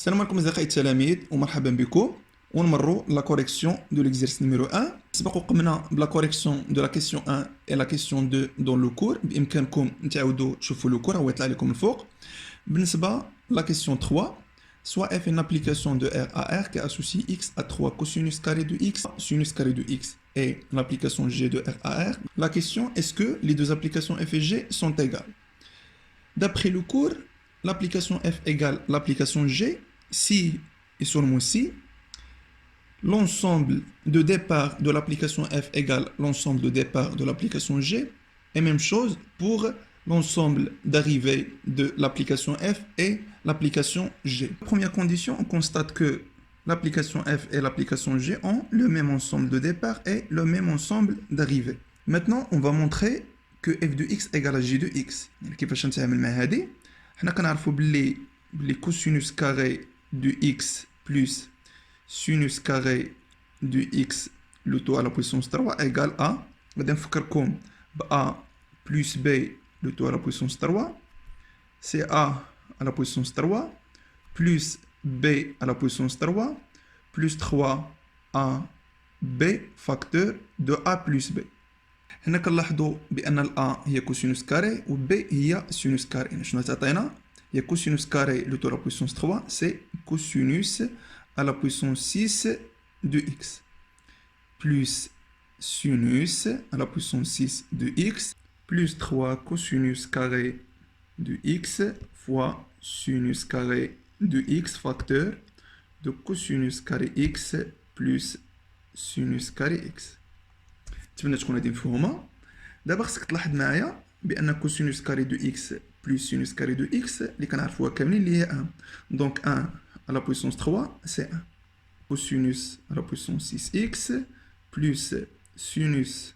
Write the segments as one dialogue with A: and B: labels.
A: Salam alaikum أصدقائي التلاميذ ومرحبا بكم ونمروا la correction de l'exercice numéro 1. سبق وقمنا بلا correction de la question 1 et la question 2 dans le cours. بإمكانكم تعاودوا تشوفوا le cours هو يطلع لكم الفوق. بالنسبة la question 3, soit f est une application de R à R qui associe x à 3 cosinus carré de x, sinus carré de x et l'application G de R à R. La question, est-ce que les deux applications f et g sont égales? D'après le cours, l'application f égale l'application g si et seulement si l'ensemble de départ de l'application f égale l'ensemble de départ de l'application g, et même chose pour l'ensemble d'arrivée de l'application f et l'application g. Première condition, on constate que l'application f et l'application g ont le même ensemble de départ et le même ensemble d'arrivée. Maintenant, on va montrer que f de x égale à g de x. كيفاش نتعامل مع هذه؟ حنا كنعرفوا بلي cosinus carré de x plus sinus carré de x le tout à la puissance 3 égale à, غادي نفكركم ب a plus b le tout à la puissance 3, c'est a à la puissance 3 plus b à la puissance 3 plus 3 a b facteur de a plus b. هنا كنلاحظوا بان ال a هي cosinus carré و b هي sinus carré. شنو تعطينا؟ هي cosinus carré le tout à la puissance 3 c'est cosinus à la puissance 6 de x plus sinus à la puissance 6 de x plus 3 cosinus carré de x fois sinus carré de x facteur de cosinus carré x plus sinus carré x. نتمنى تكون هذه مفهومه. دابا خصك تلاحظ معايا بان كوسينوس كاري دو اكس بلس سينوس كاري دو اكس اللي كنعرفوها كاملين اللي هي 1. دونك 1 على بويسونس 3 سي 1 كوسينوس على بويسونس 6 اكس بلس سينوس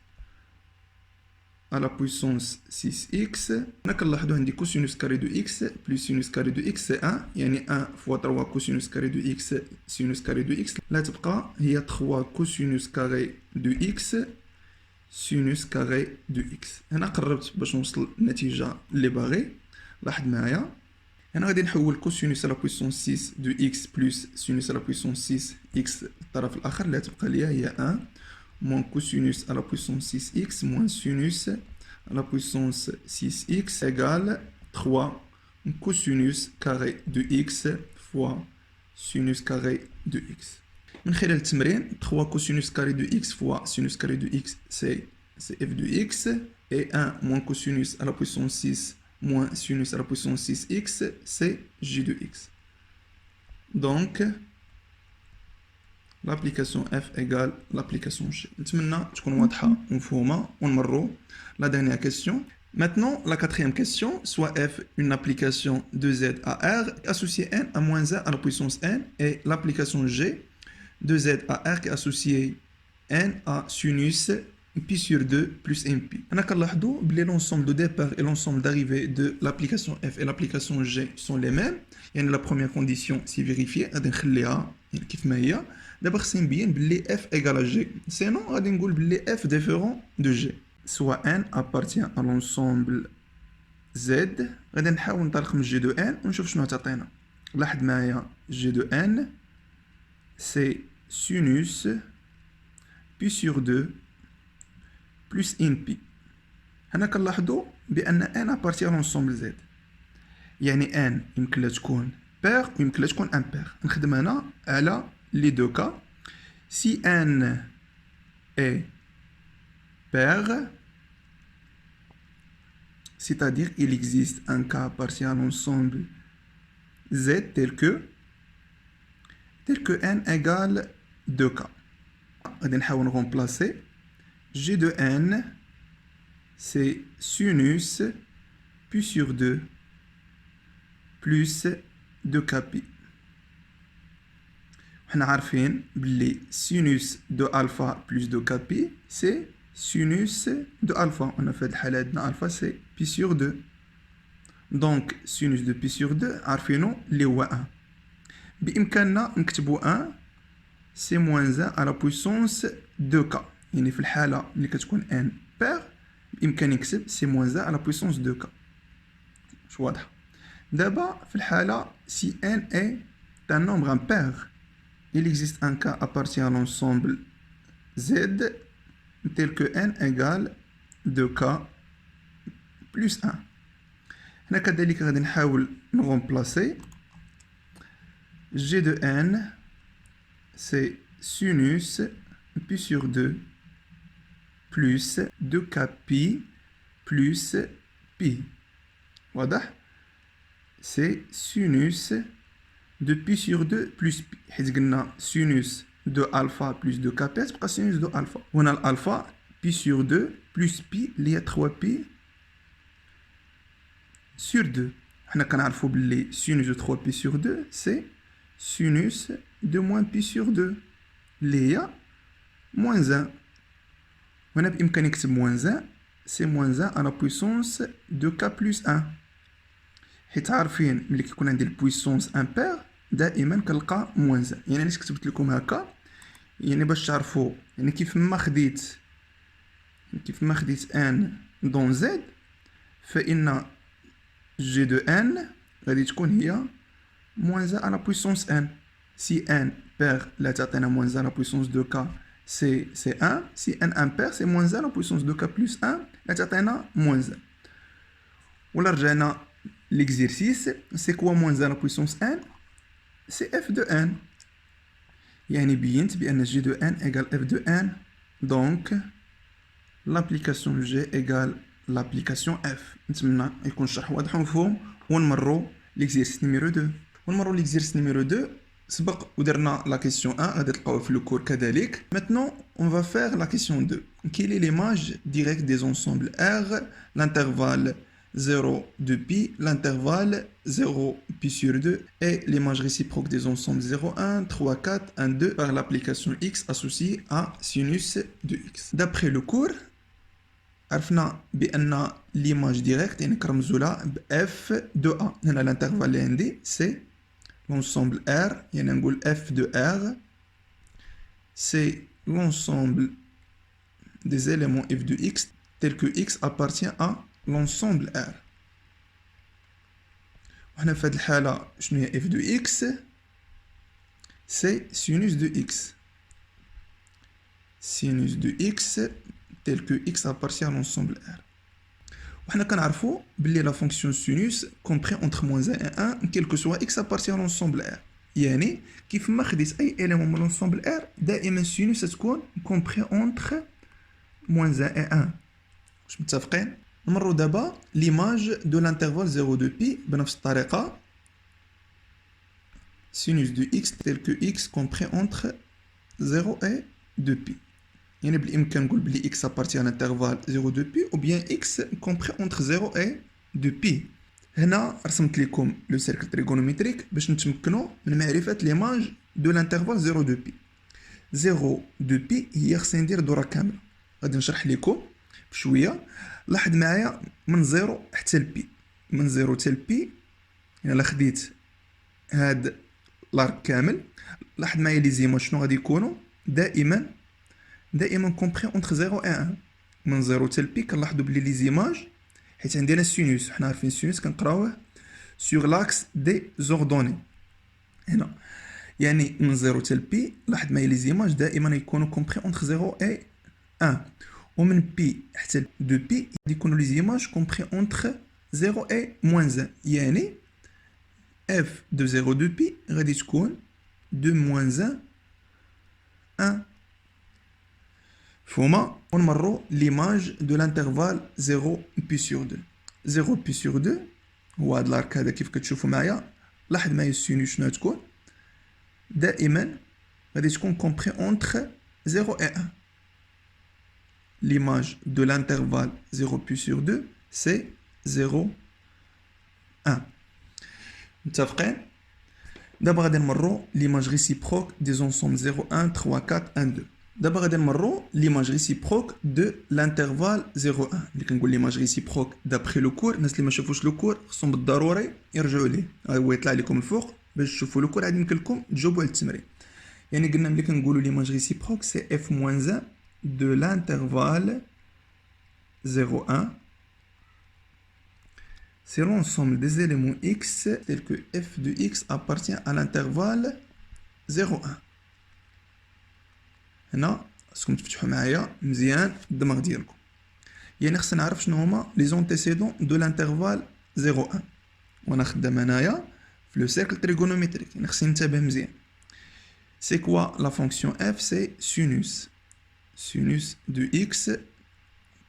A: على بويسونس 6 اكس. هنا كنلاحظوا عندي كوسينوس كاري دو اكس بلس سينوس كاري دو اكس سي 1 يعني 1 فوا 3 كوسينوس كاري دو اكس سينوس كاري دو اكس لا تبقى هي 3 كوسينوس كاري دو اكس sinus carré de x. هنا قربت باش نوصل للنتيجة اللي باغي. لاحظ معايا هنا غادي نحول كوسينوس على بويسونس 6 دو x بلس سينوس على بويسونس 6 x الطرف الآخر اللي تبقى ليا هي 1 موان كوسينوس على بويسونس 6 x موان سينوس على بويسونس 6 x égale 3 كوسينوس كاري دو x فوا سينوس كاري دو x. من خلال التمرين 3 cosinus carré de x fois sinus carré de x c'est f de x et 1 moins cosinus à la puissance 6 moins sinus à la puissance 6x c'est j de x. Donc l'application f égale l'application g. نتمنى تكون واضحة ومفهومة ونمروا la dernière question. Maintenant, la quatrième question, soit f une application de z à r associée n à moins 1 à la puissance n et l'application g de z à r qui est associé n à sinus pi sur 2 plus np. On a كنلاحظوا بلي l'ensemble de départ et l'ensemble d'arrivée de l'application f et l'application g sont les mêmes. يعني la première condition c'est vérifiée غادي نخليها كيف ما هي. دابا خصني نبين بلي f égale à g. Sinon غادي نقول بلي f différent de g. Soit n appartient à l'ensemble z. غادي نحاول نطلق من g de n ونشوف شنو تعطينا. لاحظ معايا g de n c'est sinus pi sur 2 plus np. هنا كنلاحظوا بان n appartient à l'ensemble z يعني n يمكن لها تكون pair ويمكن لها تكون impair. نخدم هنا على les deux cas. Si n est pair, c'est-à-dire il existe un cas appartient à l'ensemble z tel que n égale 2k. غادي نحاول remplacer g de n c'est sinus pi sur 2 plus 2kp. حنا عارفين بلي sinus de alpha plus 2kp c'est sinus de alpha. On a fait الحالة عندنا alpha c'est pi sur 2. Donc sinus de pi sur 2 عارفينو اللي هو 1. بإمكاننا نكتبو 1 سي موان 1 على بويسونس 2k. يعني في الحالة اللي كتكون n pair بإمكاني نكتب سي موان 1 على بويسونس 2k. واش واضحة؟ دابا في الحالة سي n est d'un nombre impair, il existe un cas appartient à l'ensemble Z tel que n égale 2k plus 1. هنا كذلك غادي نحاول نغمبلاسي g de n c'est sinus pi sur 2 plus 2k pi plus pi. واضح؟ c'est sinus de pi sur 2 plus pi. حيت قلنا sinus de alpha plus 2k pi تبقى sinus de alpha. وهنا الالفا pi sur 2 plus pi اللي هي 3 pi sur 2. حنا كنعرفوا باللي sinus de 3 pi sur 2 c'est sinus de moins pi sur 2 اللي هي moins 1. وهنا بإمكاني نكتب moins 1 c'est moins 1 à la puissance de k plus 1. حيت عارفين ملي كيكون عندي البويسونس امبير دائما كنلقى moins 1. يعني علاش كتبت لكم هكا؟ يعني باش تعرفوا يعني كيف ما خديت n dans z فإن g de n غادي تكون هي moins 1 à la puissance n. Si n pair لا تعطينا moins 1 à la puissance de k c'est 1. Si n impair c'est moins 1 à la puissance de k plus 1 لا تعطينا moins 1. ولا رجعنا l'exercice c'est quoi moins 1 à la puissance n c'est f de n. يعني بينت بأن g de n égale f de n. donc l'application g égale l'application f. نتمنى يكون الشرح واضح ومفهوم. ونمروا l'exercice numéro 2. ونمروا l'exercice numéro 2 سبق ودرنا la question 1 غادي تلقاوها في le cours كذلك. Maintenant on va faire la question 2. Quelle est l'image directe des ensembles R, l'intervalle 0 de pi, l'intervalle 0 pi sur 2 et l'image réciproque des ensembles 0, 1, 3, 4, 1, 2 par l'application x associée à sinus de x. D'après le cours عرفنا بأن l'image directe يعني كرمزوا لها ب f de a. هنا l'intervalle اللي عندي c'est l'ensemble R. يعني نقول f de R c'est l'ensemble des éléments f de x tel que x appartient à l'ensemble R. وحنا في هذه الحالة شنو هي f de x c'est sinus de x. Sinus de x tel que x appartient à l'ensemble R. وحنا كنعرفوا باللي la fonction sinus comprend entre moins 1 et 1 quel que soit x appartient à l'ensemble R. يعني كيف ما خديت أي élément من l'ensemble R دائما sinus تكون comprend entre moins 1 et 1. واش متفقين؟ نمروا دابا l'image de l'intervalle 0 de pi بنفس الطريقة. sinus de x tel que x comprend entre 0 et 2 pi. يعني بالإمكان نقول بلي x appartient à l'intervalle 0 de pi ou bien x comprend entre 0 et 2 pi. هنا رسمت لكم لو سيركل تريغونومتريك باش نتمكنوا من معرفة l'image de l'intervalle 0 de pi. 0 de pi هي خصني ندير دورة كاملة. غادي نشرح لكم بشوية. لاحظ معايا من 0 حتى البي. من 0 حتى البي يعني الا خديت هاد لارك كامل لاحظ معايا لي زيماج شنو غادي يكونوا دائما كومبري اونتر 0 و 1. من 0 حتى البي كنلاحظوا بلي لي زيماج حيت عندنا السينوس حنا عارفين السينوس كنقراوه سور لاكس دي زوردوني هنا. يعني من 0 حتى البي لاحظ معايا لي زيماج دائما يكونوا كومبري اونتر 0 و 1. ومن بي حتى دو بي يكونوا لي زيماج كومبري اونتر 0 و موان 1. يعني اف دو 0 دو بي غادي تكون دو موان 1. فهما ونمروا ليماج دو لانترفال 0 بي سور 2. 0 بي سور 2 هو هاد لارك هذا كيف كتشوفوا معايا. لاحظ معايا السينوس شنو تكون دائما غادي تكون كومبري اونتر 0 و 1. L'image de l'intervalle 0 pi sur 2 c'est 0 1. متفقين؟ دابا غادي نمروا l'image réciproque des ensembles 0 1 3 4 1 2. دابا غادي نمروا l'image réciproque de l'intervalle 0 1. اللي كنقول l'image réciproque d'après le cours. الناس اللي ما شافوش لو كور خصهم بالضروري يرجعوا ليه. هو يطلع لكم الفوق باش تشوفوا لو كور عاد يمكن لكم تجاوبوا على التمرين. يعني قلنا ملي كنقولوا l'image réciproque c'est f moins 1 de l'intervalle 0 1 c'est l'ensemble des éléments x tels que f de x appartient à l'intervalle 0 1. هنا خصكم تفتحوا معايا مزيان الدماغ ديالكم. يعني خصنا نعرف شنو هما لي زونتيسيدون دو لانترفال 0 1. وانا خدام هنايا في لو سيركل تريغونوميتريك، يعني خصني ننتبه مزيان. C'est quoi la fonction f? C'est sinus de x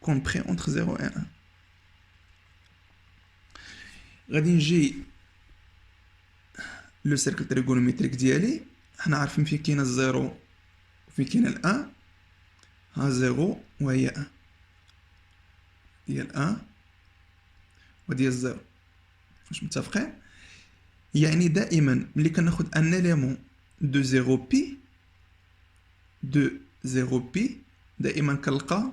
A: compris entre 0 et 1. غادي نجي لو سيركل تريغونوميتريك ديالي، حنا عارفين فين كاينه الزيرو وفين كاينه الان. ها زيرو وهي ان، ديال ان وديال الزيرو، واش متفقين؟ يعني دائما ملي كناخد ان اليمون دو زيرو بي دائما كنلقى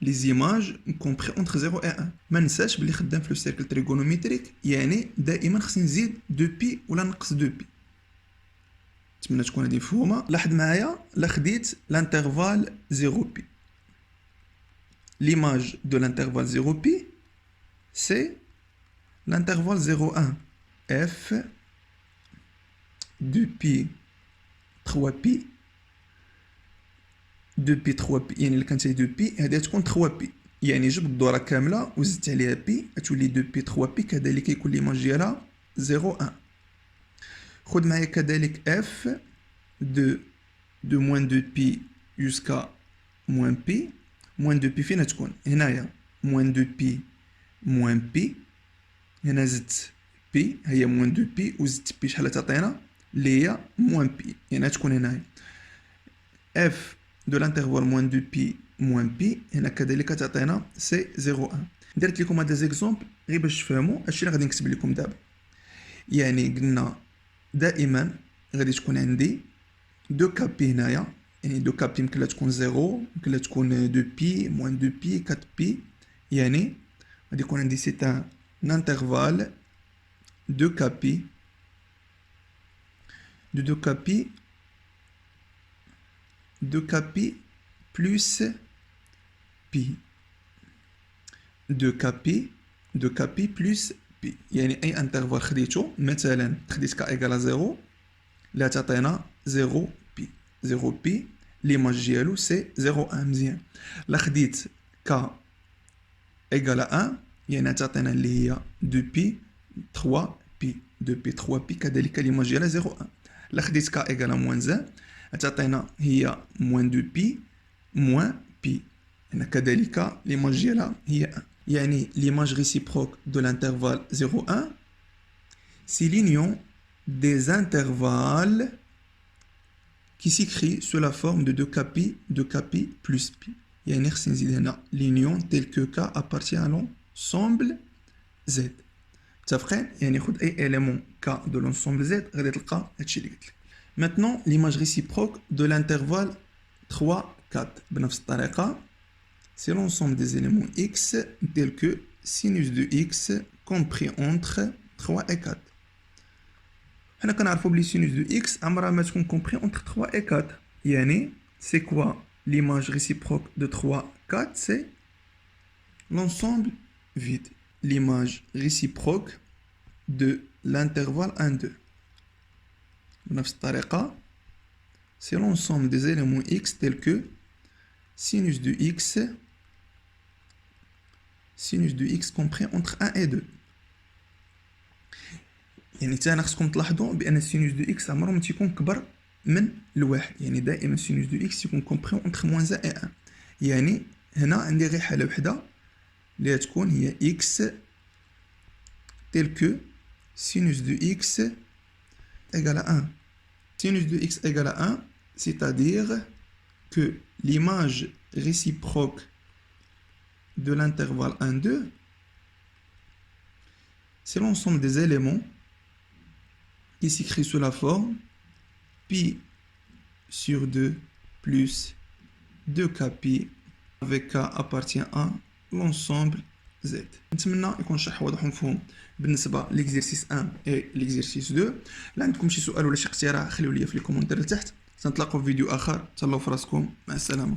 A: لي زيماج كومبري اونتر 0 و 1. ما ننساش بلي خدام في لو سيركل تريغونوميتريك، يعني دائما خصني نزيد 2 بي ولا نقص 2 بي. نتمنى تكون هذه مفهومه. لاحظ معايا لا خديت لانترفال 0 بي، l'image de l'intervalle 0 pi c'est l'intervalle 0 1 f 2 pi 3 pi 2 pi 3 pi، يعني اللي كانت 2 pi هذه تكون 3 pi، يعني جبت الدوره كامله وزدت عليها بي تولي 2 pi 3 pi، كذلك يكون ليماج ديالها 0 1. خذ معايا كذلك f de moins 2 pi jusqu'à moins pi. moins 2 pi فين تكون؟ هنايا moins 2 pi moins pi، هنا زدت بي هي moins 2 pi وزدت بي شحال تعطينا اللي هي moins pi، يعني تكون هنايا f de l'intervalle moins 2 pi moins pi، هنا كذلك تعطينا سي 0 1. درت لكم هاد ليزيكزومبل غير باش تفهموا هادشي اللي غادي نكتب لكم دابا. يعني قلنا دائما غادي تكون عندي دو كابي هنايا، يعني دو كابي يمكن لها تكون 0، يمكن لها تكون 2 بي موان 2 بي 4 بي، يعني غادي يكون عندي سي ان انترفال دو كابي دو كابي بلس بي، دو كابي بلس بي، يعني اي انترفال خديتو مثلا خديت كا ايكال 0 لا تعطينا 0 بي 0 بي ليماج ديالو سي 0 1. مزيان. لا خديت كا ايكال 1 يعني تعطينا اللي هي 2 بي 3 بي 2 بي 3 بي، كذلك ليماج ديالها 0 1. لا خديت كا ايكال موان 1 تعطينا هي موان 2 بي موان بي، هنا كذلك ليماج ديالها هي 1. يعني l'image réciproque de l'intervalle 0,1 c'est l'union des intervalles qui s'écrit sous la forme de 2 pi plus pi. يعني خصني نزيد هنا l'union tel que K appartient à l'ensemble Z. متفقين؟ يعني خد اي élément K de l'ensemble Z غادي تلقى هادشي اللي قلت لك. Maintenant l'image réciproque de l'intervalle 3 4 بنفس الطريقة c'est l'ensemble des éléments x tels que sinus de x compris entre 3 et 4. حنا كنعرفوا بلي sinus de x عمرها ما تكون compris entre 3 et 4. يعني c'est quoi l'image réciproque de 3 4? C'est l'ensemble vide, l'image réciproque de l'intervalle 1 2. بنفس الطريقة c'est l'ensemble des éléments x tels que sinus de x compris entre 1 et 2. يعني تانا خصكم تلاحظوا بان السينوس دو اكس عمره ما تيكون كبر من الواحد، يعني دائما السينوس دو اكس يكون كومبري اونتر موان 1 et 1. يعني هنا عندي غير حاله وحده اللي تكون هي اكس تيل كو سينوس دو اكس égale à 1. Sinus de x égale à 1, c'est-à-dire que l'image réciproque de l'intervalle 1 2 c'est l'ensemble des éléments qui s'écrit sous la forme pi sur 2 plus 2k pi avec k appartient à l'ensemble z. نتمنى يكون الشرح واضح ومفهوم بالنسبه ليكزيرسيس 1 و ليكزيرسيس 2. لا عندكم شي سؤال ولا شي اقتراح خليو لي في الكومنتات لتحت. سنتلاقوا في فيديو اخر. تهلاو في راسكم، مع السلامه.